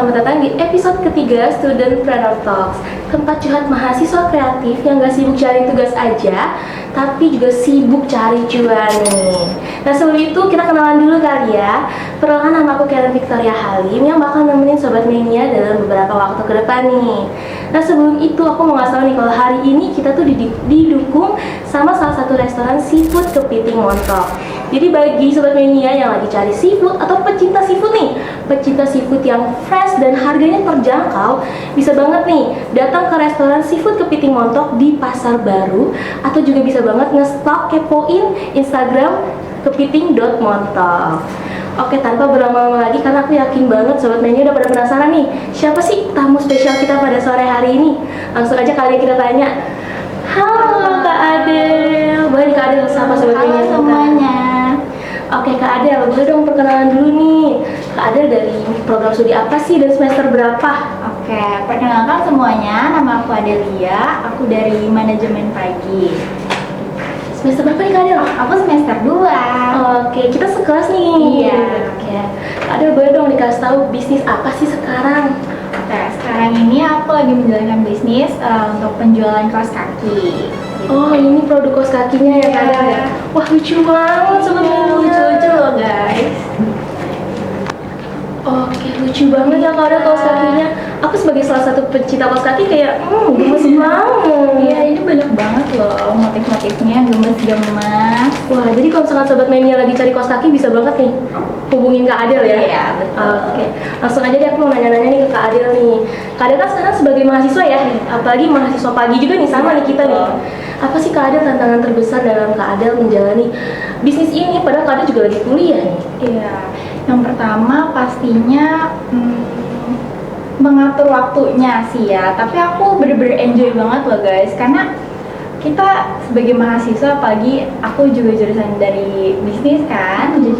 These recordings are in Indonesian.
selamat datang di episode ketiga Studentpreneur Talks, tempat curhat mahasiswa kreatif yang gak sibuk cari tugas aja, tapi juga sibuk cari cuan nih. Nah sebelum itu kita kenalan dulu kali ya. Perkenalkan, nama aku Karen Victoria Halim yang bakal nemenin Sobat Mania dalam beberapa waktu ke depan nih. Nah sebelum itu aku mau ngasih tau nih kalau hari ini kita tuh didukung sama salah satu restoran seafood Kepiting Montok. Jadi bagi Sobat Mania yang lagi cari seafood atau pecinta seafood nih, pecinta seafood yang fresh dan harganya terjangkau, bisa banget nih datang ke restoran seafood Kepiting Montok di Pasar Baru, atau juga bisa banget nge-stalk, kepoin Instagram kepiting.montok. Oke, tanpa berlama-lama lagi karena aku yakin banget Sobat Mania udah pada penasaran nih, siapa sih tamu spesial kita pada sore hari ini? Langsung aja kali kita tanya. Halo Kak Adel, boleh nih Kak Adel sapa Sobat Mania? Halo semuanya. Oke Kak Adel, boleh dong perkenalan dulu nih. Kak Adel dari program studi apa sih dan semester berapa? Oke, perkenalkan semuanya, nama aku Adelia, aku dari manajemen pagi. Semester berapa nih Kak Adel? Aku semester 2. Oke, kita sekelas nih. Iya. Oke, Kak Adel boleh dong dikasih tahu bisnis apa sih sekarang? Oke, sekarang ini aku lagi menjalankan bisnis untuk penjualan kaos kaki. Oh, ini produk kaos kakinya ya Kak Adel ya? Wah lucu banget Sobat Mania. Lucu-lucu loh guys. Oke, lucu banget ya Kak Adel kaos kakinya. Aku sebagai salah satu pecinta kaos kaki kayak gemes banget. Iya, ini banyak banget loh motif-motifnya, gemes-gemes. Wah, jadi kalau misalkan Sobat Mania lagi cari kaos kaki bisa banget nih hubungin Kak Adel ya? Iya, betul. Oke, langsung aja deh aku mau nanya-nanya nih ke Kak Adel nih. Kak Adel kan sekarang sebagai mahasiswa ya, apalagi mahasiswa pagi juga nih, sama nih kita nih. Apa sih Kak Adel tantangan terbesar dalam Kak Adel menjalani bisnis ini, padahal Kak Adel juga lagi kuliah nih? Iya, yang pertama pastinya mengatur waktunya sih ya. Tapi aku bener-bener enjoy banget loh guys, karena kita sebagai mahasiswa, apalagi aku juga jurusan dari bisnis kan, jadi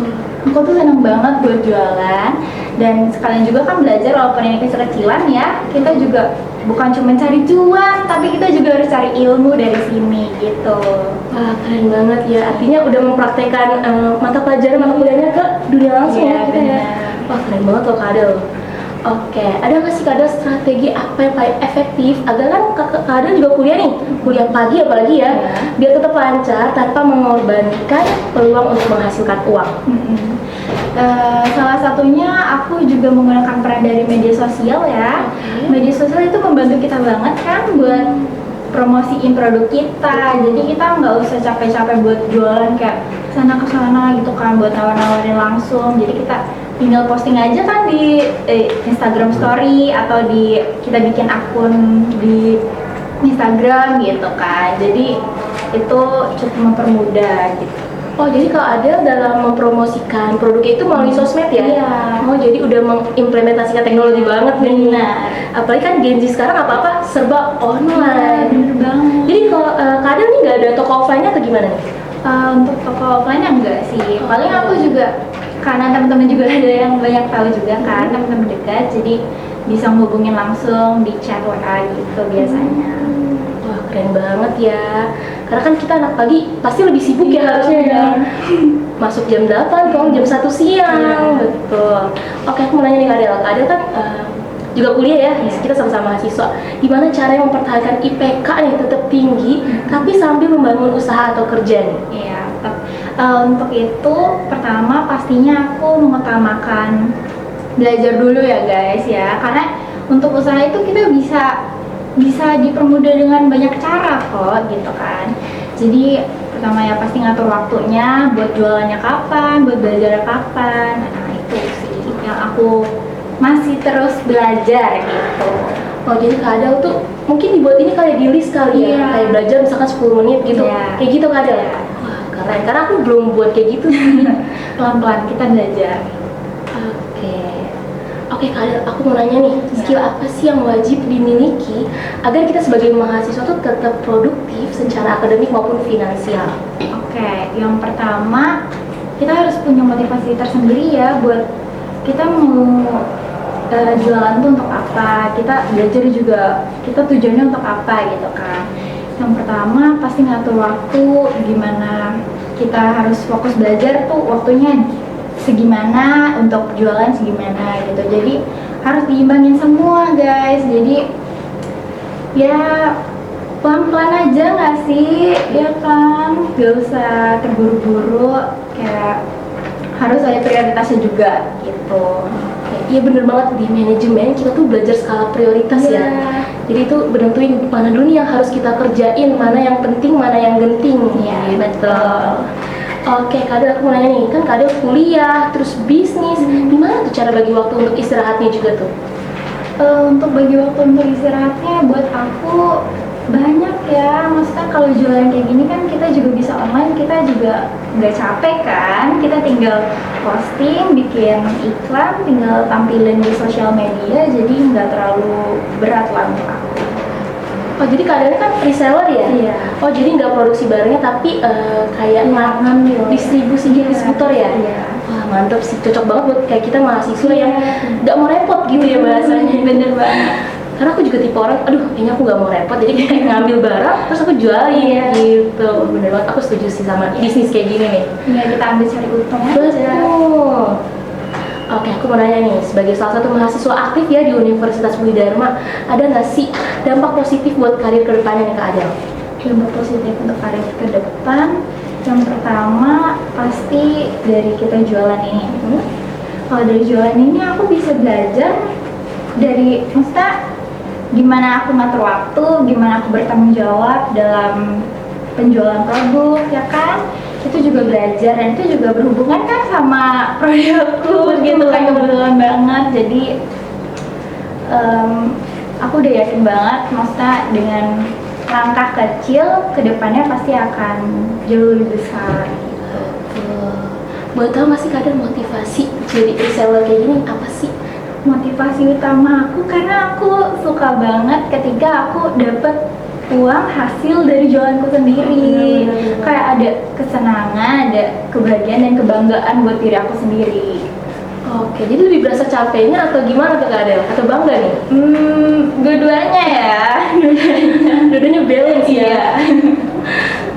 aku tuh seneng banget buat jualan. Dan sekalian juga kan belajar, walaupun ini kecil-kecilan ya, kita juga bukan cuma cari cuan, tapi kita juga harus cari ilmu dari sini gitu. Wah, keren banget ya. Artinya udah mempraktekkan mata pelajaran mata kuliahnya ke dunia langsung Iya, ya kita ya. benar. Wah, keren banget loh Kak Adel. Oke, ada nggak sih Kak Adel strategi apa yang paling efektif agar kan Kak Adel juga kuliah nih, kuliah pagi apalagi ya, biar tetap lancar tanpa mengorbankan peluang untuk menghasilkan uang? Salah satunya aku juga menggunakan peran dari media sosial ya. Oke. Media sosial itu membantu kita banget kan buat promosiin produk kita. Jadi kita nggak usah capek-capek buat jualan kayak sana ke sana gitu kan, buat nawar-nawarin langsung. Jadi kita tinggal posting aja kan di Instagram Story, atau kita bikin akun di Instagram gitu kan. Jadi itu cukup mempermudah gitu. Oh, jadi Kak Adel dalam mempromosikan produknya itu melalui sosmed ya? Iya. Oh, jadi udah mengimplementasikan teknologi banget nih. Benar. Apalagi kan Gen Z sekarang apa-apa serba online. Bener banget. Jadi kalau Kak Adel nih nggak ada toko offline-nya atau gimana nih? Untuk toko offline enggak sih. Paling aku juga, karena teman-teman juga ada yang banyak tahu juga kan, teman-teman dekat, jadi bisa menghubungin langsung di chat WA gitu biasanya. Wah, keren banget ya. Karena kan kita anak pagi pasti lebih sibuk ya Iya, harusnya ya. benar. Masuk jam 8, pulang jam 1 siang. Iya. Betul. Oke, aku mau nanya nih Kak Adel. Kak Adel kan juga kuliah ya, kita sama-sama mahasiswa. Gimana caranya mempertahankan IPK nih tetap tinggi, tapi sambil membangun usaha atau kerja nih? Iya, tetap. Untuk itu pertama pastinya aku mengutamakan belajar dulu ya guys ya, karena untuk usaha itu kita bisa dipermudah dengan banyak cara kok gitu kan. Jadi pertama ya pasti ngatur waktunya, buat jualannya kapan, buat belajarnya kapan. Nah itu sih yang aku masih terus belajar gitu. Oh, jadi Kak Adel tuh mungkin dibuat ini kayak di list kali ya, Iya. kayak belajar misalkan 10 menit gitu, Iya. kayak gitu Kak Adel? Iya. Wah, keren, karena aku belum buat kayak gitu sih. Pelan-pelan kita belajar. Oke. Oke Kak Adel, aku mau nanya nih, skill apa sih yang wajib dimiliki agar kita sebagai mahasiswa tuh tetap produktif secara akademik maupun finansial? Oke, yang pertama kita harus punya motivasi tersendiri ya buat kita mau jualan tuh untuk apa, kita belajar juga, kita tujuannya untuk apa gitu kan. Yang pertama pasti ngatur waktu, gimana kita harus fokus belajar tuh waktunya segimana, untuk jualan segimana gitu. Jadi harus diimbangin semua guys. Jadi ya pelan-pelan aja nggak sih, ya kan, gak usah terburu-buru, kayak harus ada prioritasnya juga gitu. Iya bener banget, di manajemen kita tuh belajar skala prioritas ya. Jadi itu menentuin mana dulu nih yang harus kita kerjain, mana yang penting, mana yang genting. Iya, betul. Oke, Kak Adel, aku mau nanya nih, kan Kak Adel kuliah, terus bisnis, gimana tuh cara bagi waktu untuk istirahatnya juga tuh? Untuk bagi waktu untuk istirahatnya buat aku banyak ya. Maksudnya kalau jualan kayak gini kan kita juga bisa online, kita juga nggak capek kan, kita tinggal posting, bikin iklan, tinggal tampilin di sosial media, jadi nggak terlalu berat lah untuk aku. Oh, jadi Kak Adel kan reseller ya? Iya. Oh, jadi nggak produksi barangnya tapi kayak Ngambil. distribusi distributor ya? Iya. Wah, mantap sih, cocok banget buat kayak kita mahasiswa Iya. yang nggak mau repot gitu ya bahasanya. Bener banget. Karena aku juga tipe orang, aduh kayaknya aku nggak mau repot, jadi kayak ngambil barang terus aku jualin Iya. gitu. Bener banget, aku setuju sih sama bisnis kayak gini nih. Iya, kita ambil cari untung aja. Betul. Oke, aku mau nanya nih, sebagai salah satu mahasiswa aktif ya di Universitas Budi Dharma, ada nggak sih dampak positif buat karir kedepannya nih Kak Adel? Dampak positif untuk karir ke depan, yang pertama pasti dari kita jualan ini. Kalau dari jualan ini aku bisa belajar dari, maksudnya gimana aku ngatur waktu, gimana aku bertanggung jawab dalam penjualan produk, ya kan? Itu juga belajar, dan itu juga berhubungan kan sama produkku gitu kan, kebetulan banget. Jadi aku udah yakin banget, maksudnya dengan langkah kecil kedepannya pasti akan jauh lebih besar gitu. Boleh tahu nggak sih Kak Adel motivasi jadi reseller kayak gini apa sih? Motivasi utama aku karena aku suka banget ketika aku dapet uang hasil dari jualanku sendiri. Benar. Kayak ada kesenangan, ada kebahagiaan dan kebanggaan buat diri aku sendiri. Oke, jadi lebih berasa capeknya atau gimana tuh Kak Adel? Atau bangga nih? Dua-duanya ya. Dua-duanya balance ya? Iya.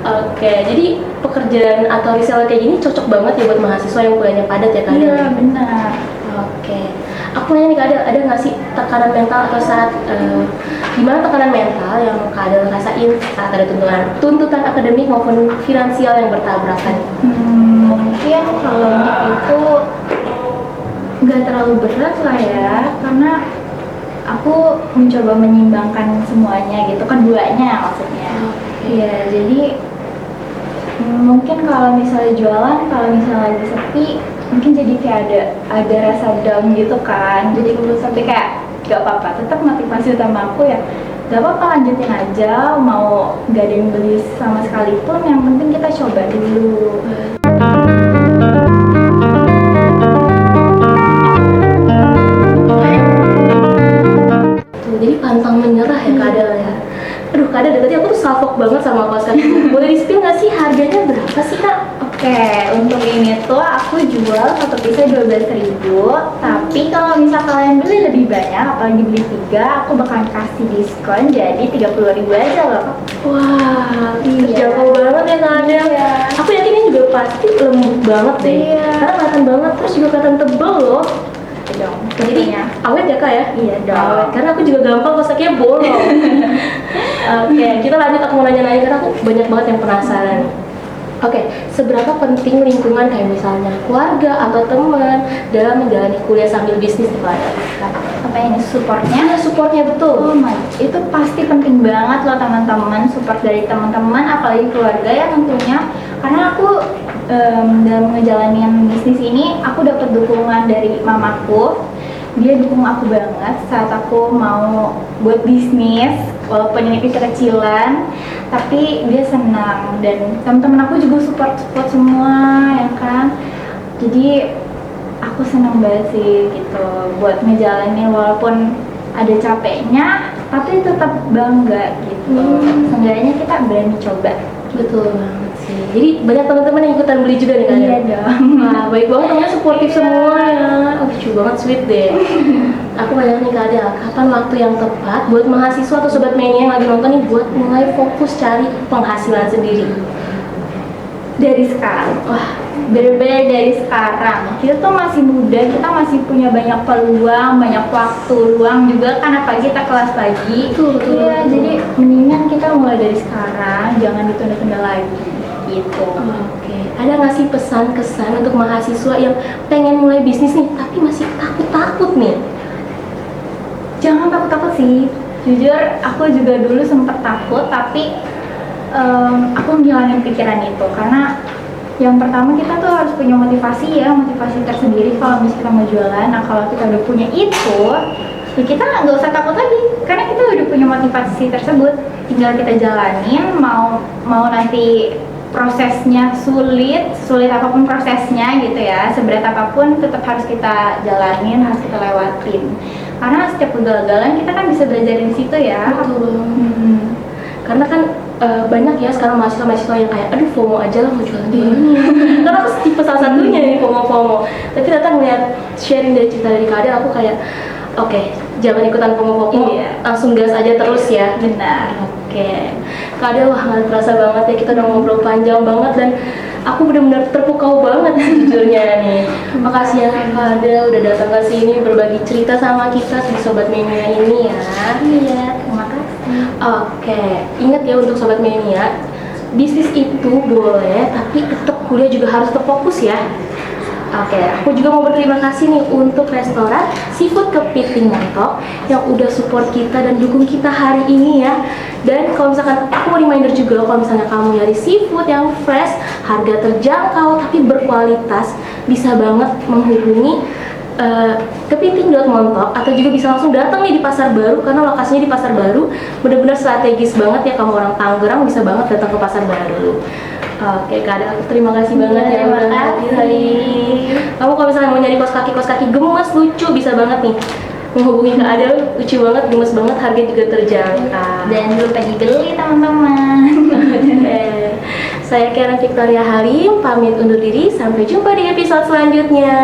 Oke, jadi pekerjaan atau reseller kayak gini cocok banget ya buat mahasiswa yang kuliahnya padat ya Kak Adel? Iya, benar. Oke, aku nanya nih Kak Adel, ada nggak sih tekanan mental atau saat gimana tekanan mental yang Kak Adel rasain saat ada tuntutan akademik maupun finansial yang bertabrakan? Mungkin kalau untuk itu nggak terlalu berat lah ya, karena aku mencoba menyimbangkan semuanya gitu, keduanya maksudnya. Iya, jadi mungkin kalau misalnya jualan, kalau misalnya lagi sepi, mungkin jadi kayak ada rasa down gitu kan. Jadi aku sampai kayak gak apa-apa, tetap motivasi utama aku ya gak apa-apa, lanjutin aja, mau gak ada yang beli sama sekalipun, yang penting kita coba dulu. Jadi pantang menyerah ya Kak Adel ya. Aduh Kak Adel, tadi aku tuh salfok banget sama kaos kaki. Boleh di-spill nggak sih harganya berapa sih Kak? Oke, untuk ini tuh aku jual satu piece 12.000. Tapi kalau misal kalian beli lebih banyak, apalagi beli 3, aku bakalan kasih diskon jadi 30.000 aja loh. Wah, Iya. terjangkau banget ya Kak Adel. Iya. Aku yakin ini juga pasti lembut banget deh. Iya. Karena kelihatan banget, terus juga kelihatan tebel loh. Dong, Jadi awet ya Kak ya? Iya dong. Awet, karena aku juga gampang kaos kakinya bolong. Oke, kita lanjut, aku mau nanya-nanya karena aku banyak banget yang penasaran. Oke, seberapa penting lingkungan kayak misalnya keluarga atau teman dalam menjalani kuliah sambil bisnis nih Kak Adel? Apa ini supportnya? Iya, supportnya betul. Oh my, itu pasti penting banget loh teman-teman, support dari teman-teman, apalagi keluarga ya tentunya. Karena aku dalam ngejalanin bisnis ini, aku dapat dukungan dari mamaku. Dia dukung aku banget saat aku mau buat bisnis, walaupun ini kecil-kecilan, tapi dia senang, dan teman-teman aku juga support semua ya kan. Jadi aku senang banget sih gitu buat ngejalanin, walaupun ada capeknya tapi tetap bangga gitu. Seenggaknya kita berani coba. Betul banget sih. Jadi banyak teman-teman yang ikutan beli juga nih Kak Adel? Iya dong. Wah, baik banget, temennya suportif semua ya. Oh, lucu banget, sweet deh. Aku mau nanya nih Kak Adel, kapan waktu yang tepat buat mahasiswa atau sobat mania yang lagi nonton nih buat mulai fokus cari penghasilan sendiri? Dari sekarang. Wah, bener-bener dari sekarang. Kita tuh masih muda, kita masih punya banyak peluang, banyak waktu luang juga kan, apalagi kita kelas pagi. Betul. Iya, jadi mendingan kita mulai dari sekarang, jangan ditunda-tunda lagi gitu. Oke, ada nggak sih pesan kesan untuk mahasiswa yang pengen mulai bisnis nih tapi masih takut nih? Jangan takut-takut sih. Jujur, aku juga dulu sempet takut, tapi aku menjalani pikiran itu karena yang pertama kita tuh harus punya motivasi tersendiri kalau misalnya kita mau jualan. Nah kalau kita udah punya itu, ya kita nggak usah takut lagi karena kita udah punya motivasi tersebut. Tinggal kita jalanin, mau nanti prosesnya sulit apapun prosesnya gitu ya, seberat apapun tetap harus kita jalanin, harus kita lewatin. Karena setiap kegagalan kita kan bisa belajar dari situ ya. Betul. Karena kan banyak ya sekarang mahasiswa yang kayak aduh FOMO aja lah mau jualan-jualan. Karena aku tipe salah satunya nih FOMO. Tapi ternyata ngeliat sharing dari cerita dari Kak Adel, aku kayak oke, jangan ikutan FOMO, langsung gas aja terus ya. Benar. Oke, Kak Adel, wah nggak terasa banget ya kita udah ngobrol panjang banget dan aku benar-benar terpukau banget sejujurnya nih. Makasih ya Kak Adel udah datang ke sini berbagi cerita sama kita di Sobat Mania ini ya. Iya, terima kasih. Oke, ingat ya untuk Sobat Mania, bisnis itu boleh, tapi tetap kuliah juga harus terfokus ya. Oke, aku juga mau berterima kasih nih untuk restoran Seafood Kepiting Montok yang udah support kita dan dukung kita hari ini ya. Dan kalau misalkan aku mau reminder juga, kalau misalnya kamu nyari seafood yang fresh, harga terjangkau tapi berkualitas, bisa banget menghubungi Kepiting.montok atau juga bisa langsung datang nih di Pasar Baru karena lokasinya di Pasar Baru benar-benar strategis banget ya. Kamu orang Tangerang bisa banget datang ke Pasar Baru. Oke Kak Adel, terima kasih banget ya Terima udah hadir hari ini. Kamu kalau misalnya mau nyari kos kaki gemes lucu bisa banget nih menghubungi Kak Adel, lucu banget, gemes banget, harga juga terjangkau. Dan jangan lupa dibeli teman-teman. Saya Karen Victoria Halim, pamit undur diri, sampai jumpa di episode selanjutnya.